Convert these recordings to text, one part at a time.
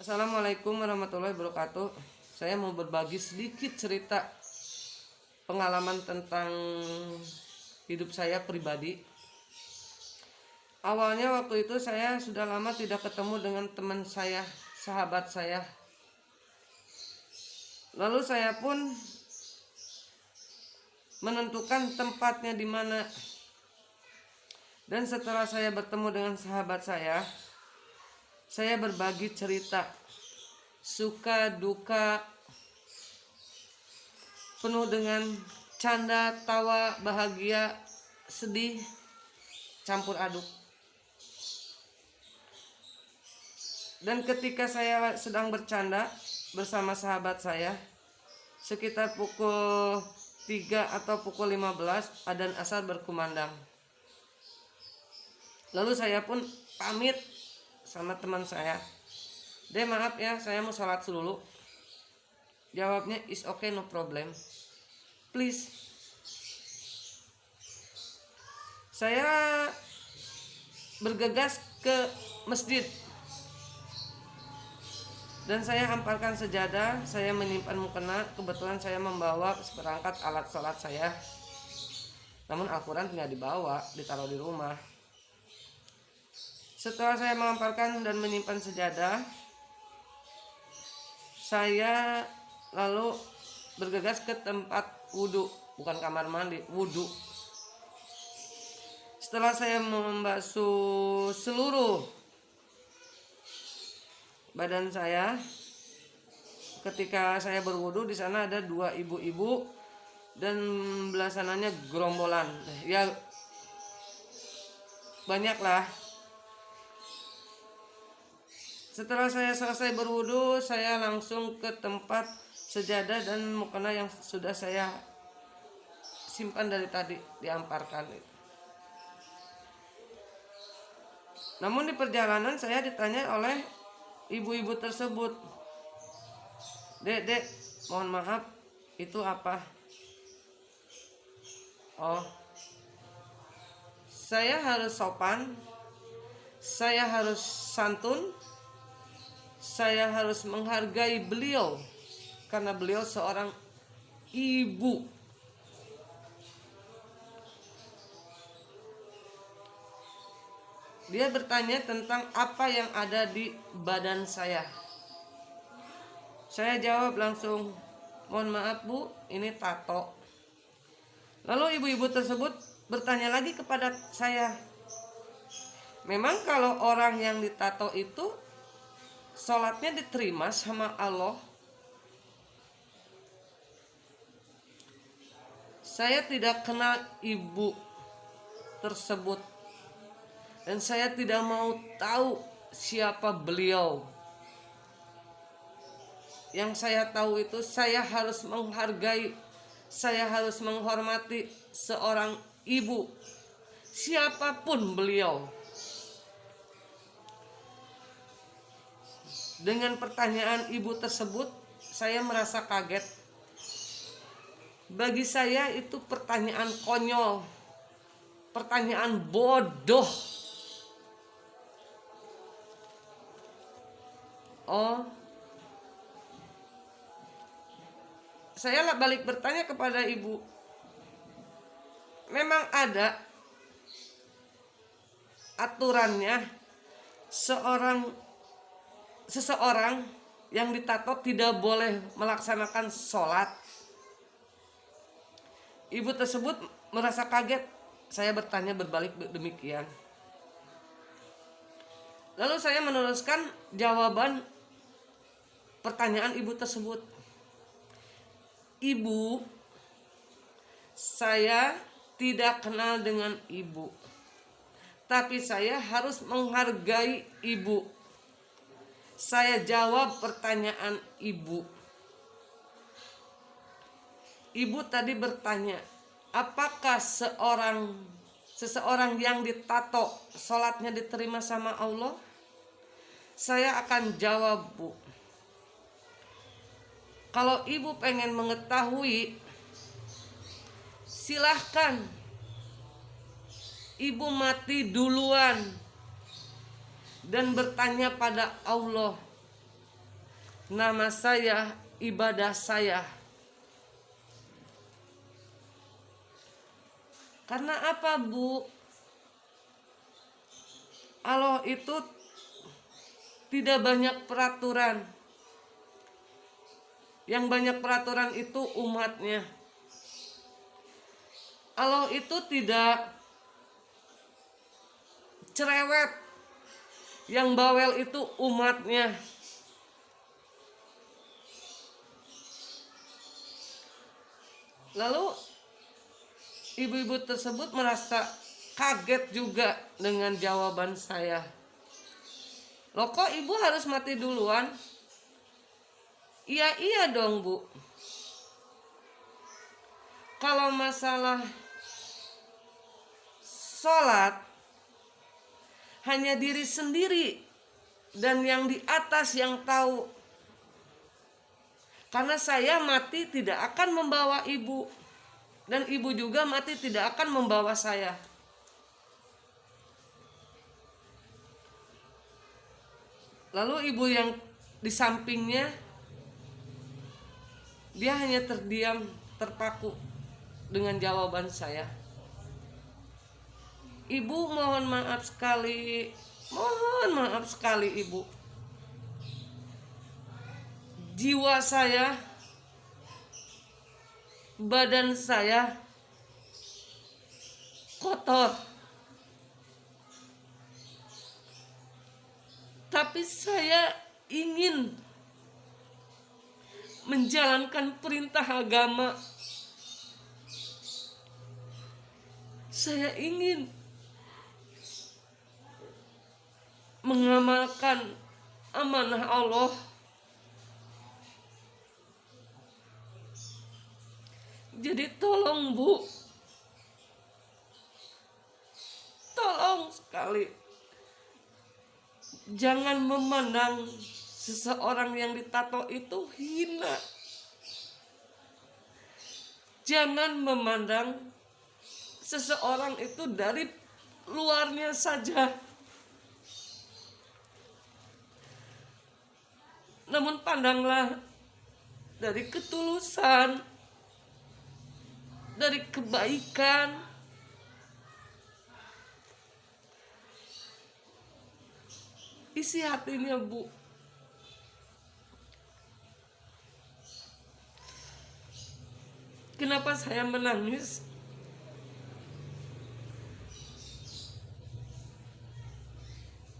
Assalamualaikum warahmatullahi wabarakatuh. Saya mau berbagi sedikit cerita pengalaman tentang hidup saya pribadi. Awalnya waktu itu saya sudah lama tidak ketemu dengan teman saya, sahabat saya. Lalu saya pun menentukan tempatnya di mana. Dan setelah saya bertemu dengan sahabat saya berbagi cerita, suka duka, penuh dengan canda, tawa, bahagia, sedih, campur aduk. Dan ketika saya sedang bercanda bersama sahabat saya, sekitar pukul 3 atau pukul 15 adzan asar berkumandang. Lalu saya pun pamit sama teman saya. Maaf ya, saya mau sholat dulu. Jawabnya, is okay, no problem, please. Saya bergegas ke masjid dan saya hamparkan sejadah. Saya menyimpan mukena. Kebetulan saya membawa seperangkat alat sholat saya, namun Al-Quran tidak dibawa, ditaruh di rumah. Setelah saya menghamparkan dan menyimpan sejadah, saya lalu bergegas ke tempat wudhu, bukan kamar mandi, wudhu. Setelah saya membasuh seluruh badan saya, ketika saya berwudhu, di sana ada 2 ibu-ibu dan belah sananya gerombolan, ya banyak lah. Setelah saya selesai berwudu, saya langsung ke tempat sejadah dan mukena yang sudah saya simpan dari tadi, dihamparkan. Namun di perjalanan saya ditanya oleh ibu-ibu tersebut, Dek, mohon maaf, itu apa? Oh, saya harus sopan, saya harus santun, saya harus menghargai beliau karena beliau seorang ibu. Dia bertanya tentang apa yang ada di badan saya. Saya jawab langsung, mohon maaf Bu, ini tato. Lalu ibu-ibu tersebut bertanya lagi kepada saya, memang kalau orang yang ditato itu sholatnya diterima sama Allah? Saya tidak kenal ibu tersebut dan saya tidak mau tahu siapa beliau. Yang saya tahu itu saya harus menghargai, saya harus menghormati seorang ibu, siapapun beliau. Dengan pertanyaan ibu tersebut, saya merasa kaget. Bagi saya itu pertanyaan konyol, pertanyaan bodoh. Oh, saya balik bertanya kepada ibu, memang ada aturannya seseorang yang ditato tidak boleh melaksanakan sholat? Ibu tersebut merasa kaget. Saya bertanya berbalik demikian. Lalu saya meneruskan jawaban pertanyaan ibu tersebut. Ibu, saya tidak kenal dengan ibu, tapi saya harus menghargai ibu. Saya jawab pertanyaan ibu. Ibu tadi bertanya, apakah seseorang yang ditato sholatnya diterima sama Allah? Saya akan jawab, Bu, kalau ibu pengen mengetahui, silahkan ibu mati duluan dan bertanya pada Allah, nama saya, ibadah saya. Karena apa, Bu? Allah itu tidak banyak peraturan. Yang banyak peraturan itu umatnya. Allah itu tidak cerewet. Yang bawel itu umatnya. Lalu ibu-ibu tersebut merasa kaget juga dengan jawaban saya. Loh, kok ibu harus mati duluan? Iya dong, Bu. Kalau masalah sholat, hanya diri sendiri dan yang di atas yang tahu. Karena saya mati tidak akan membawa ibu, dan ibu juga mati tidak akan membawa saya. Lalu ibu yang di sampingnya, dia hanya terdiam, terpaku dengan jawaban saya. Ibu mohon maaf sekali, ibu. Jiwa saya, badan saya kotor. Tapi saya ingin menjalankan perintah agama. Saya ingin mengamalkan amanah Allah. Jadi tolong, Bu, tolong sekali, jangan memandang seseorang yang ditato itu hina. Jangan memandang seseorang itu dari luarnya saja. Namun pandanglah dari ketulusan, dari kebaikan. Isi hatinya, Bu. Kenapa saya menangis?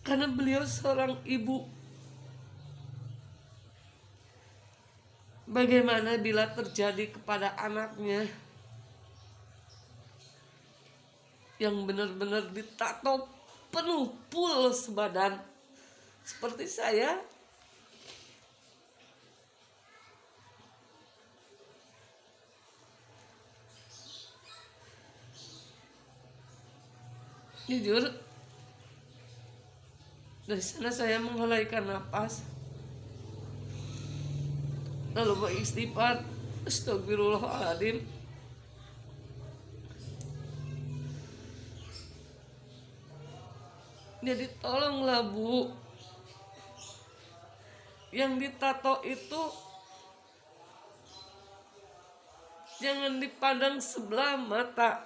Karena beliau seorang ibu. Bagaimana bila terjadi kepada anaknya yang benar-benar ditato penuh full sebadan seperti saya? Jujur, dari sana saya menghelaikan napas, lalu beristighfar, astagfirullahaladzim. Jadi tolonglah, Bu, yang ditato itu jangan dipandang sebelah mata,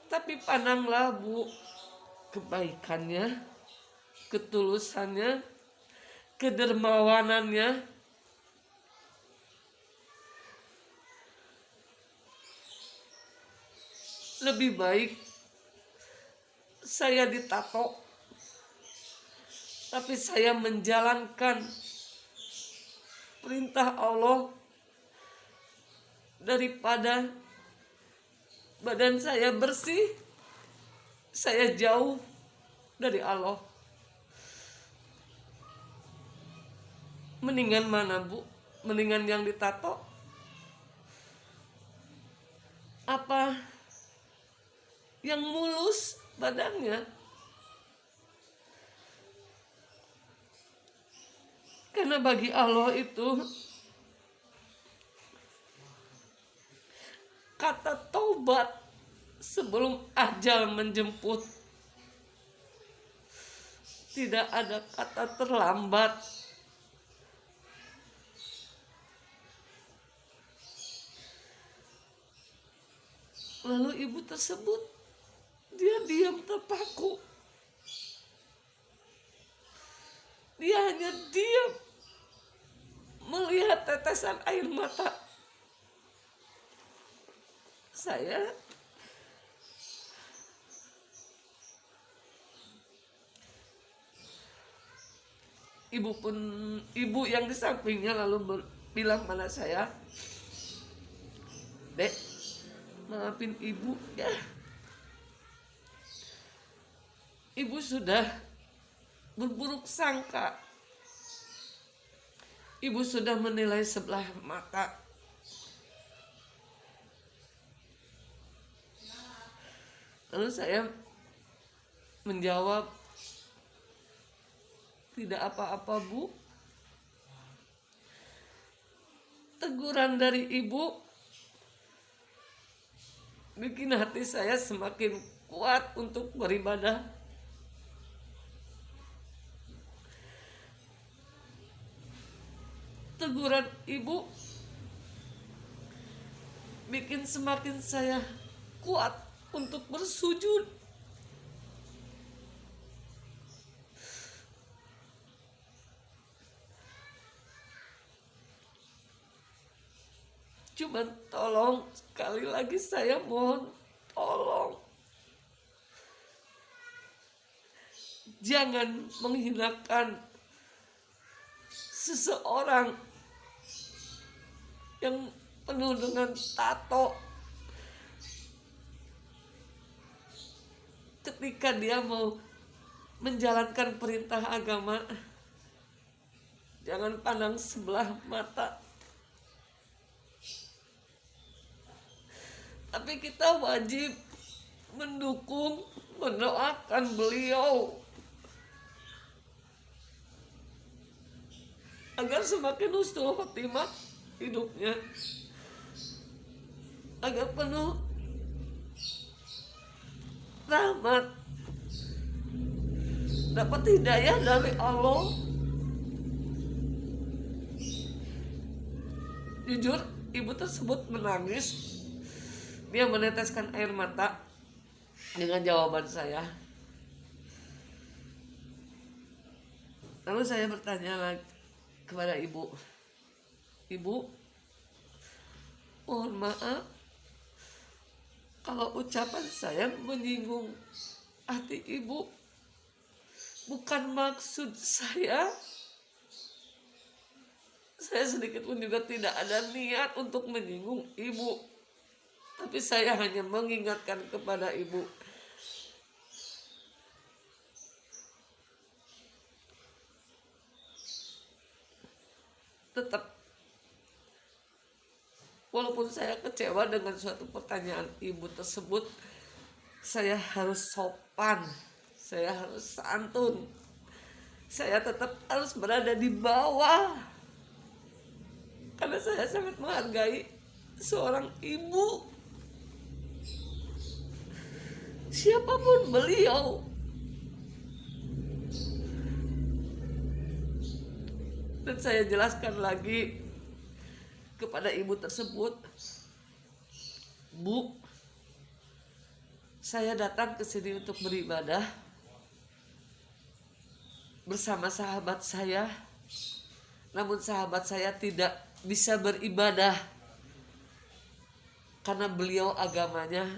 tapi pandanglah, Bu, kebaikannya, ketulusannya, kedermawanannya. Lebih baik saya ditato, tapi saya menjalankan perintah Allah daripada badan saya bersih, saya jauh dari Allah. Mendingan mana, Bu? Mendingan yang ditato apa yang mulus badannya? Karena bagi Allah itu kata taubat sebelum ajal menjemput. tidak ada kata terlambat. Lalu ibu tersebut, dia diam terpaku. Dia hanya diam melihat tetesan air mata saya. Ibu yang di sampingnya lalu bilang pada saya, "Dek, maafin ibu ya. Ibu sudah berburuk sangka. Ibu sudah menilai sebelah mata." Lalu saya menjawab, "Tidak apa-apa, Bu." Teguran dari ibu bikin hati saya semakin kuat untuk beribadah. Teguran ibu bikin semakin saya kuat untuk bersujud. Cuman tolong, sekali lagi saya mohon, tolong jangan menghinakan seseorang yang penuh dengan tato ketika dia mau menjalankan perintah agama. Jangan pandang sebelah mata. Tapi kita wajib mendukung, mendoakan beliau agar semakin husnul khotimah hidupnya, agar penuh rahmat, dapat hidayah dari Allah. Jujur, ibu tersebut menangis. Dia meneteskan air mata dengan jawaban saya. Lalu saya bertanya lagi kepada ibu, "Ibu, mohon maaf kalau ucapan saya menyinggung hati ibu. Bukan maksud saya sedikit pun juga tidak ada niat untuk menyinggung ibu. Tapi saya hanya mengingatkan kepada ibu, tetap walaupun saya kecewa dengan suatu pertanyaan ibu tersebut, saya harus sopan, saya harus santun, saya tetap harus berada di bawah, karena saya sangat menghargai seorang ibu, siapapun beliau. Dan saya jelaskan lagi kepada ibu tersebut, "Bu, saya datang ke sini untuk beribadah bersama sahabat saya. Namun sahabat saya tidak bisa beribadah karena beliau agamanya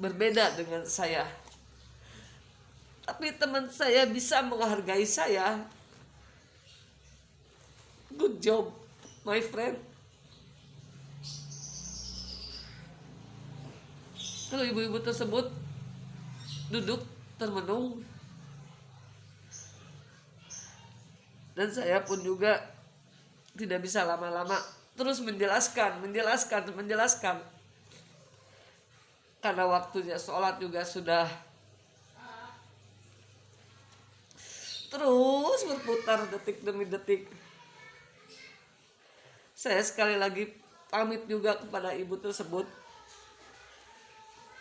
berbeda dengan saya. Tapi teman saya bisa menghargai saya. Good job, my friend." Kalau ibu-ibu tersebut duduk termenung, dan saya pun juga tidak bisa lama-lama terus menjelaskan, karena waktunya sholat juga sudah terus berputar detik demi detik. Saya sekali lagi pamit juga kepada ibu tersebut.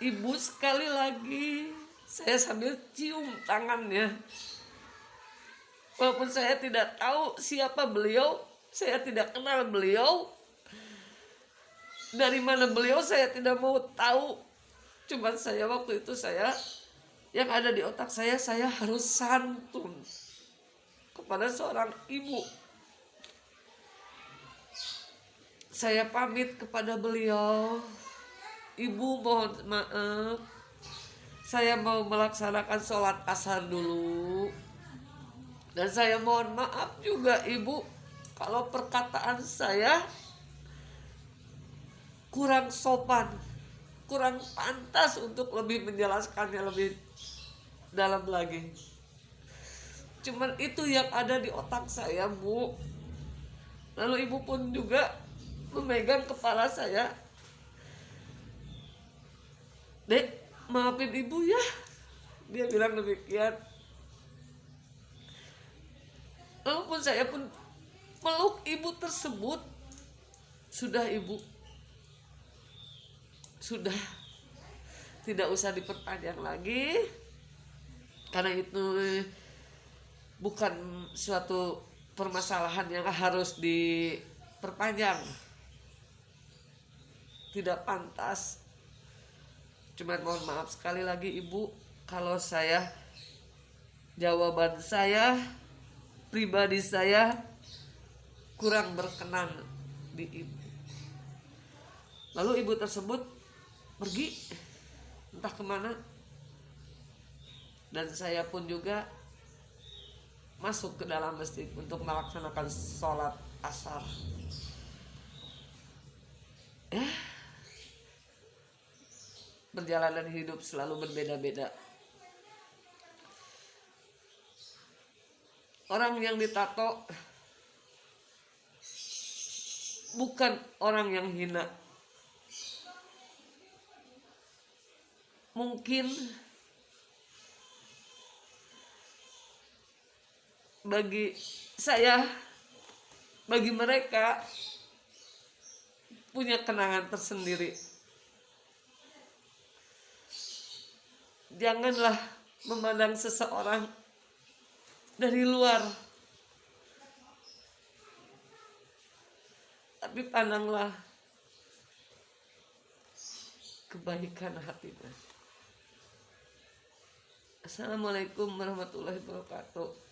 "Ibu, sekali lagi," saya sambil cium tangannya, Walaupun saya tidak tahu siapa beliau, saya tidak kenal beliau, dari mana beliau saya tidak mau tahu. Cuman saya waktu itu yang ada di otak saya harus santun kepada seorang ibu. Saya pamit kepada beliau, "Ibu mohon maaf, saya mau melaksanakan sholat asar dulu. Dan saya mohon maaf juga Ibu kalau perkataan saya kurang sopan, kurang pantas untuk lebih menjelaskannya lebih dalam lagi." Cuman itu yang ada di otak saya, Bu. Lalu Ibu pun juga memegang kepala saya. "Dek, maafin Ibu ya," dia bilang demikian. Lalu pun saya pun peluk ibu tersebut. "Sudah Ibu, sudah, tidak usah diperpanjang lagi, karena itu bukan suatu permasalahan yang harus diperpanjang, tidak pantas. Cuman mohon maaf sekali lagi Ibu kalau jawaban saya pribadi saya kurang berkenan di Ibu." Lalu ibu tersebut pergi entah kemana, dan saya pun juga masuk ke dalam masjid untuk melaksanakan sholat asar. Perjalanan hidup selalu berbeda-beda. Orang yang ditato bukan orang yang hina. Mungkin bagi saya, bagi mereka punya kenangan tersendiri. Janganlah memandang seseorang dari luar, tapi pandanglah kebaikan hatinya. Assalamualaikum warahmatullahi wabarakatuh.